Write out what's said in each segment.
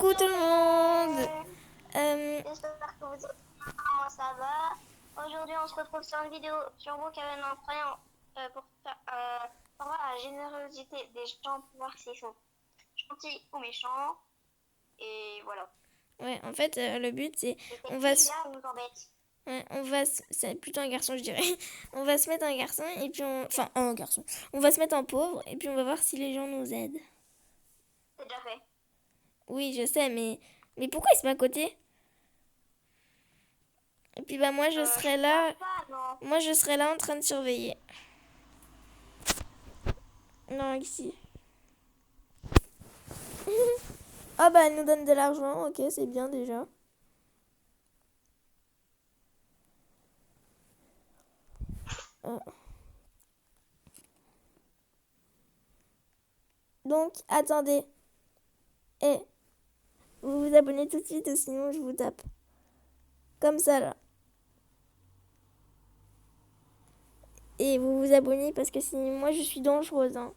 Coucou tout le monde. J'espère que vous êtes bien, moi ça va. Aujourd'hui on se retrouve sur une vidéo sur Brookhaven en croyant pour voir la générosité des gens pour voir s'ils sont gentils ou méchants. Et voilà. Ouais, en fait, le but c'est On va se... Ouais, c'est plutôt un garçon, je dirais. On va se mettre un garçon et puis enfin un garçon. On va se mettre en pauvre et puis on va voir si les gens nous aident. C'est déjà fait. Oui, je sais, mais pourquoi il se met à côté? Et puis bah moi je serai là. Moi je serai là en train de surveiller. Non, ici. Ah bah elle nous donne de l'argent, ok, c'est bien déjà. Donc, attendez. Vous vous abonnez tout de suite ou sinon je vous tape. Comme ça là. Et vous vous abonnez parce que sinon moi je suis dangereuse. Hein.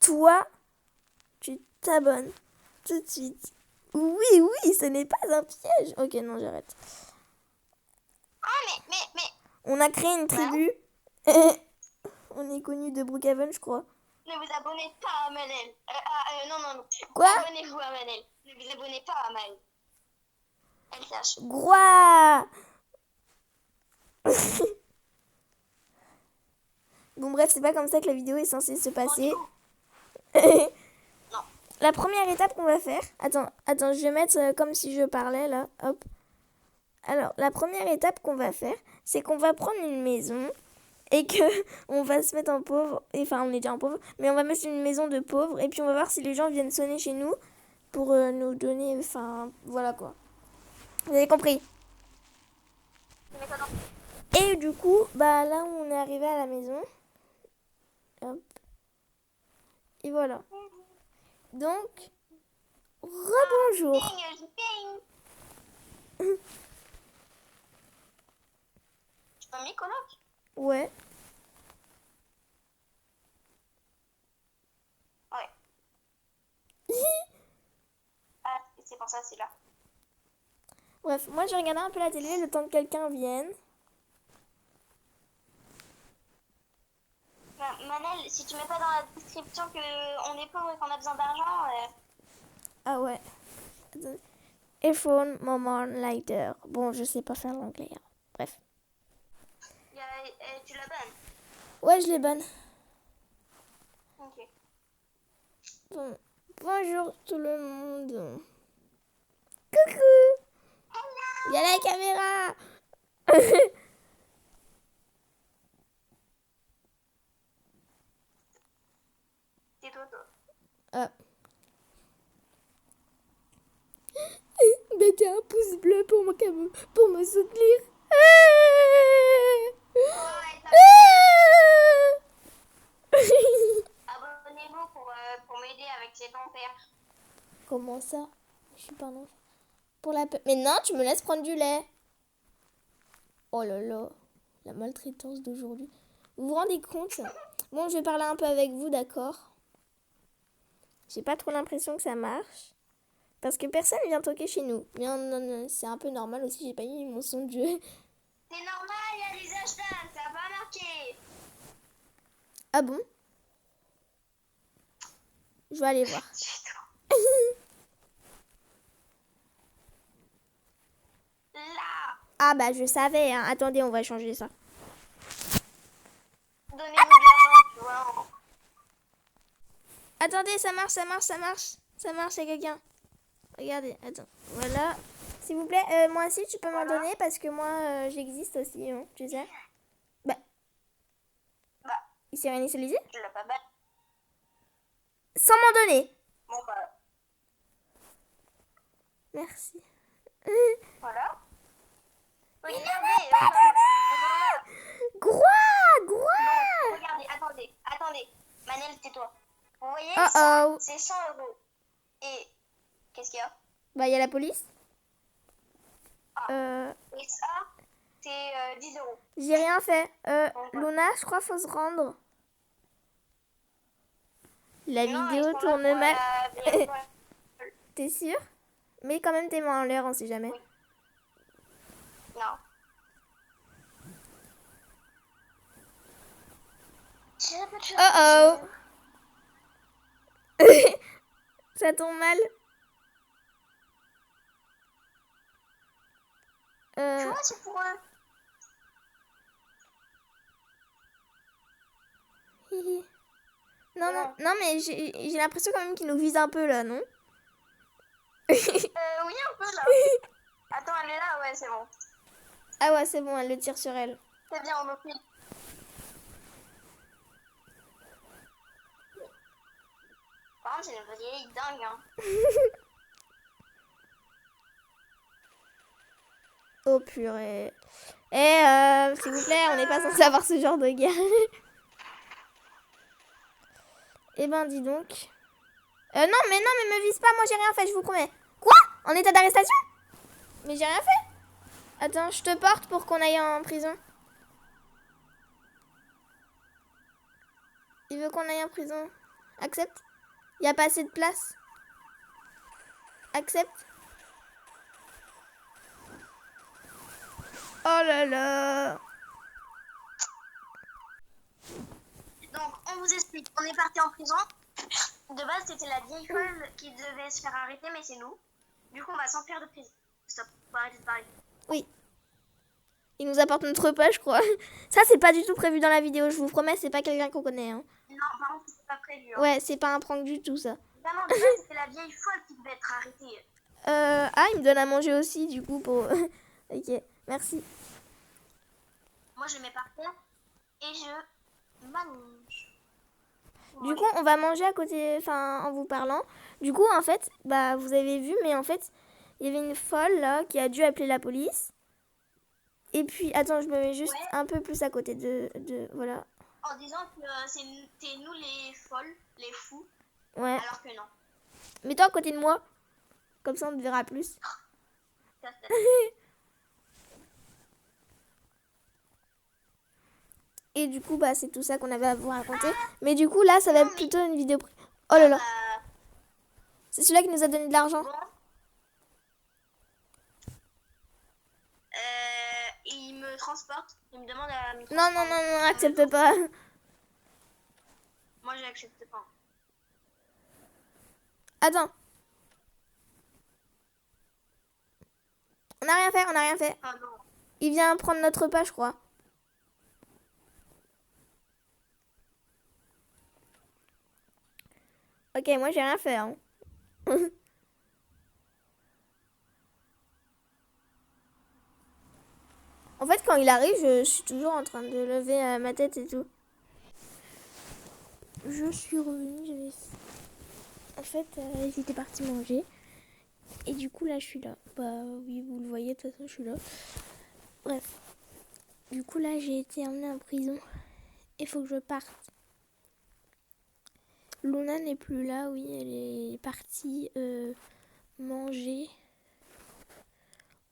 Toi, tu t'abonnes tout de suite. Oui, ce n'est pas un piège. Ok, non, j'arrête. Ah, mais... On a créé une tribu. On est connu de Brookhaven, je crois. Ne vous abonnez pas à Manel. Non. Quoi? Abonnez-vous à Manel. Ne vous abonnez pas à Manel. Elle sache. Groix. Bon, bref, c'est pas comme ça que la vidéo est censée se passer. Non. La première étape qu'on va faire... Attends, je vais mettre comme si je parlais, là. Hop. Alors, la première étape qu'on va faire, c'est qu'on va prendre une maison et que on va se mettre en pauvre. Enfin, on est déjà en pauvre, mais on va mettre une maison de pauvres et puis on va voir si les gens viennent sonner chez nous pour nous donner... Enfin, voilà quoi. Vous avez compris? Et du coup, bah là, on est arrivé à la maison. Hop. Et voilà. Donc, rebonjour. Tu peux m'y coloc? Ouais. Ouais. Ah, c'est pour ça, c'est là. Bref, moi j'ai regardé un peu la télé le temps que quelqu'un vienne. Manel, si tu mets pas dans la description qu'on est pauvre et qu'on a besoin d'argent... Ah ouais. iPhone, moment, lighter. Bon, je sais pas faire l'anglais. Hein. Bref. Tu la bannes? Ouais, je les banne. Ok. Bon. Bonjour tout le monde. Coucou. Il y a la caméra. C'est toi. Ah. Mettez un pouce bleu pour me soutenir. Abonnez-vous pour m'aider avec ces dentaires. Comment ça? Je suis pas un enfant. Pour la Mais non, tu me laisses prendre du lait. Oh là là, la maltraitance d'aujourd'hui. Vous vous rendez compte? Bon, je vais parler un peu avec vous, d'accord? J'ai pas trop l'impression que ça marche. Parce que personne vient toquer chez nous. Mais non, c'est un peu normal aussi, j'ai pas mis mon son de jeu. C'est normal, il y a des hashtags, ça va marquer. Ah bon? Je vais aller voir. Là. Ah bah je savais, hein. Attendez, on va changer ça. Donnez-nous de l'argent, tu vois. Attendez, ça marche. Ça marche, il y a quelqu'un. Regardez, attends. Voilà. S'il vous plaît, moi aussi, tu peux m'en donner parce que moi, j'existe aussi, hein, tu sais. Bah. Il s'est réinitialisé? Je l'ai pas battu. Sans m'en donner. Bon bah. Merci. Voilà. Regardez. Groix. Donc, regardez, attendez. Manel, c'est toi. Vous voyez, ça, c'est 100 €. Et qu'est-ce qu'il y a? Bah, il y a la police. Et ça, c'est 10 €. J'ai rien fait. Luna, je crois faut se rendre. La Non, vidéo ils sont là tourne pour mal. la vieille folle. T'es sûr? Mets quand même tes mains en l'air, on sait jamais. Oui. Non. Oh oh. Ça tombe mal. Tu vois, c'est pour eux. Non, non, non, mais j'ai l'impression quand même qu'ils nous visent un peu là, non? Oui, un peu là. Attends, elle est là, ouais, c'est bon. Ah ouais, c'est bon, elle le tire sur elle. C'est bien, on occupe. Par contre, c'est une vieille dingue, hein. Oh purée. S'il vous plaît, on n'est pas censé avoir ce genre de guerre. Eh ben, dis donc. Non, mais me vise pas, moi j'ai rien fait, je vous promets. Quoi? En état d'arrestation? Mais j'ai rien fait. Attends, je te porte pour qu'on aille en prison. Il veut qu'on aille en prison. Accepte. Il n'y a pas assez de place. Accepte. Oh là là. Donc, on vous explique. On est parti en prison. De base, c'était la vieille folle qui devait se faire arrêter, mais c'est nous. Du coup, on va s'enfuir de prison. Stop, faut arrêter de parler. Oui. Il nous apporte notre repas, je crois. Ça, c'est pas du tout prévu dans la vidéo, je vous promets, c'est pas quelqu'un qu'on connaît. Hein. Non, par contre, c'est pas prévu. Hein. Ouais, c'est pas un prank du tout, ça. Non, de base, c'était la vieille folle qui devait être arrêtée. Ah, il me donne à manger aussi, du coup, pour... Ok, merci. Moi, je mets par terre et je mange. Du coup, on va manger à côté, enfin, en vous parlant. Du coup, en fait, bah, vous avez vu, mais en fait, il y avait une folle, là, qui a dû appeler la police. Et puis, attends, je me mets juste un peu plus à côté de voilà. En disant que c'était nous les folles, les fous. Ouais. Alors que non. Mets-toi à côté de moi. Comme ça, on te verra plus. Et du coup, bah, c'est tout ça qu'on avait à vous raconter. Mais du coup, là, ça va être plutôt une vidéo... Oh là là. C'est celui-là qui nous a donné de l'argent. Bon. Il me transporte. Il me demande à me Non, non, non, non, accepte pas. Moi, je n'accepte pas. Attends. On n'a rien fait, on n'a rien fait. Ah non. Il vient prendre notre repas, je crois. Ok, moi j'ai rien fait. Hein. En fait, quand il arrive, je suis toujours en train de lever ma tête et tout. Je suis revenue, en fait, j'étais partie manger. Et du coup, là, je suis là. Bah oui, vous le voyez, de toute façon, je suis là. Bref. Du coup, là, j'ai été emmenée en prison. Il faut que je parte. Luna n'est plus là, oui, elle est partie manger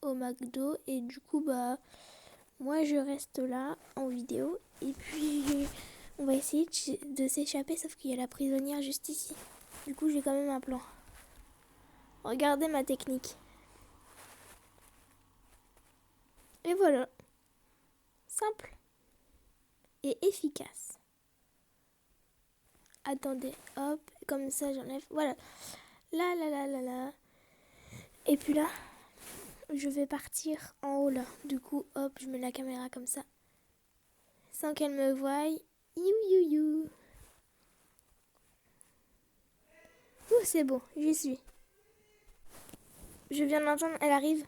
au McDo. Et du coup, bah, moi, je reste là en vidéo. Et puis, on va essayer de s'échapper, sauf qu'il y a la prisonnière juste ici. Du coup, j'ai quand même un plan. Regardez ma technique. Et voilà. Simple et efficace. Attendez, hop, comme ça j'enlève. Voilà. Là, là, là, là, là. Et puis là, je vais partir en haut là. Du coup, hop, je mets la caméra comme ça. Sans qu'elle me voie. You, you, you. Ouh, c'est bon, j'y suis. Je viens de l'entendre, elle arrive.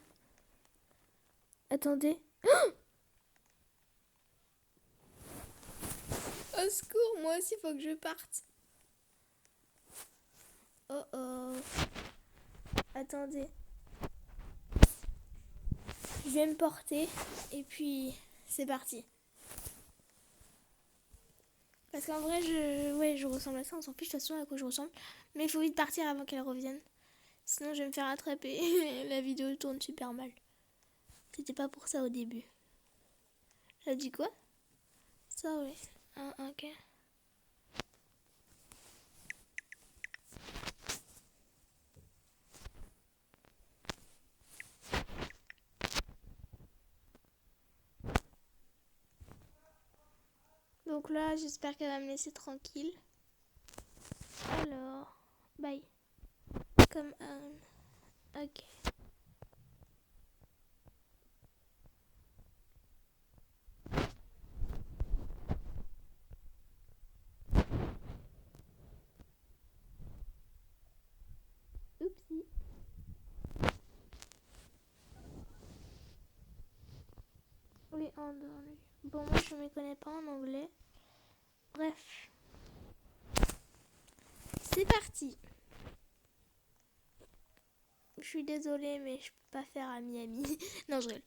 Attendez. Oh, au secours, moi aussi, faut que je parte. Oh oh. Attendez. Je vais me porter et puis c'est parti. Parce qu'en vrai, je ressemble à ça, on s'en fiche de toute façon à quoi je ressemble. Mais il faut vite partir avant qu'elle revienne. Sinon, je vais me faire attraper. La vidéo tourne super mal. C'était pas pour ça au début. Elle dit quoi? Ça, oui. Ah, ok. Donc là, j'espère qu'elle va me laisser tranquille. Alors, bye. Comme un... Ok. Oupsie. Oui, endormi. Bon, moi, je ne me connais pas en anglais. Bref. C'est parti. Je suis désolée, mais je peux pas faire ami-ami. Non, je rigole.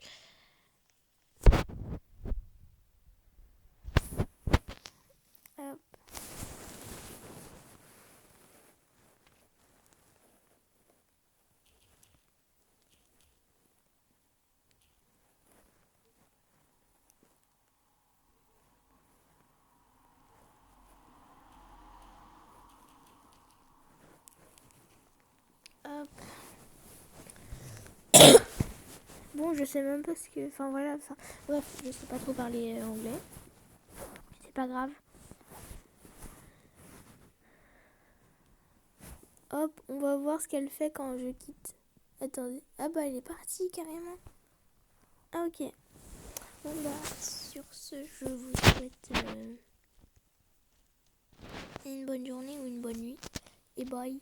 Hop. Hop. Bon, je sais même pas ce que... Enfin, voilà. Enfin, bref, je sais pas trop parler anglais. C'est pas grave. Hop, on va voir ce qu'elle fait quand je quitte. Attendez. Ah bah, elle est partie carrément. Ah, ok. Bon bah, sur ce, je vous souhaite une bonne journée ou une bonne nuit. Et bye.